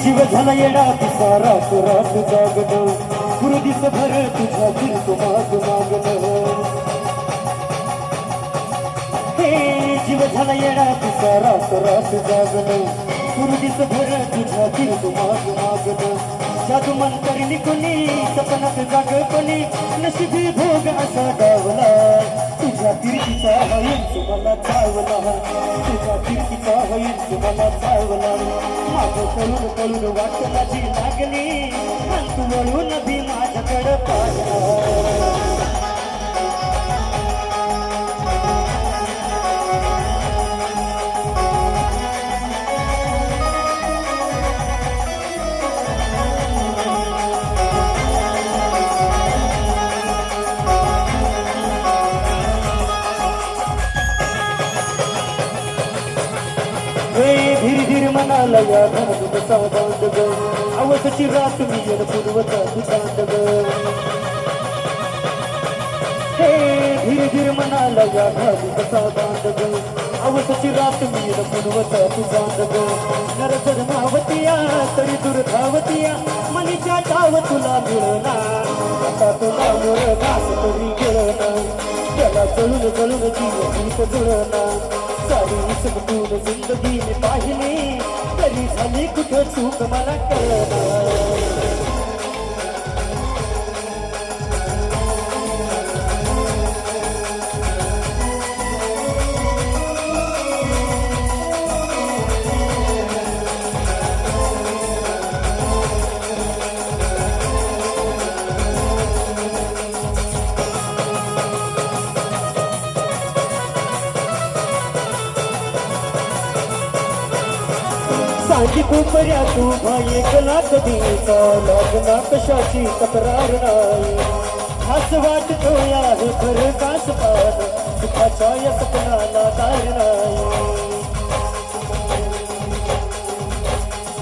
जीव झाला येडा पिसा रात रात जागण गुरु दिस भर तुझ्या फिरतो माग मागण हे जीव झाला येडा पिसा रात रात जागण गुरु दिस भर तुझ्या फिरतो माग मागण जादू मंतरली कोणी सपनात जाग कोणी नशिबी भोग असा डावला तुझ्या फिरतीचा हयंच मला चावला तुझ्या फिरतीचा हयंच मला चावला माझं कळून कळून वाट माझी लागली आणि तू वळून भी माझ्याकडं पाहिला धीर धीर मनाला या घरात कसा बांध ग अवसची रात मी येण पूर्वचा तुझांद ग हे धीर धीर मनाला या घरात कसा बांध ग अवसची रात मी येण पूर्वचा तुझांद ग नर जन्मावतिया तरी दूर धावतिया मनीच्या टाव तुला मिळना आता तुला मोर घास तरी गिळना त्याला जळून जळून जीव गीत जुळना सारी संपूर्ण जिंदगी मी पाहिली तरी झाली कुठं चूक मला कळना सांगी कोपर्या तू भाई एकला कधीचा लग्ना कशाची तक्रार नाही हाच वाटतो या हे खरं कास पान सुखाच्या या सपनाला दार नाही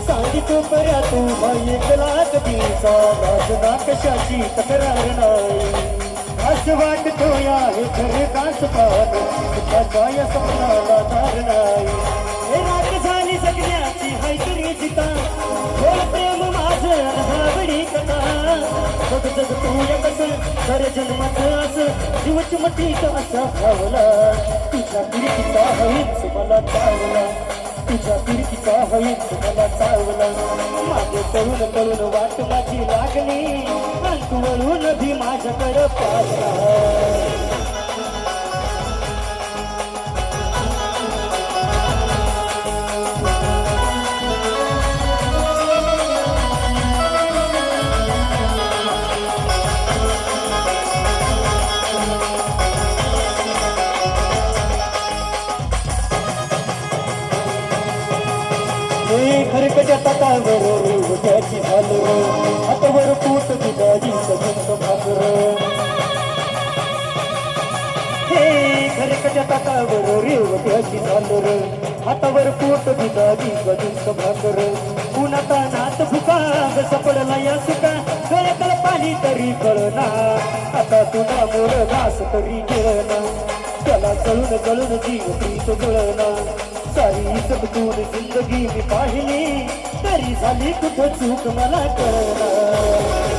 सांगी कोपर्या तू भाई एकला कधीचा लग्ना कशाची तक्रार नाही हाच वाटतो या हे खरं कास पान सुखाच्या या सपनाला दार नाही रात झाली सगळ्याची हैतरी चिता बोल प्रेम माझं अनुभवडी कथा बघ जग तू एकच खरं जन्माचं असं जीवच मटीच असा भावला तुझ्या फिरकीचा हवीच मला चावला तुझ्या फिरकीचा हवीच मला चावला माझे तळून तळून वाट माझी लागली आणि तू वळून भी माझ्याकडं पाहिला खरकच्या ताटावर त्याची झालं हातावर पोट दिगाजी सगळं भाकर हे खरकच्या ताटावर रेव त्याची झालं हातावर पोट दिगाजी गजून भाकर उन्हाता नात फुका सपडला या सुका गळ्यातलं पाणी तरी कळना आता तुला मोर घास तरी गिळना त्याला जळून जळून जीव प्रीत जुळना सारी संपूर्ण जिंदगी मी पाहिली तरी झाली कुठं चूक मला कळना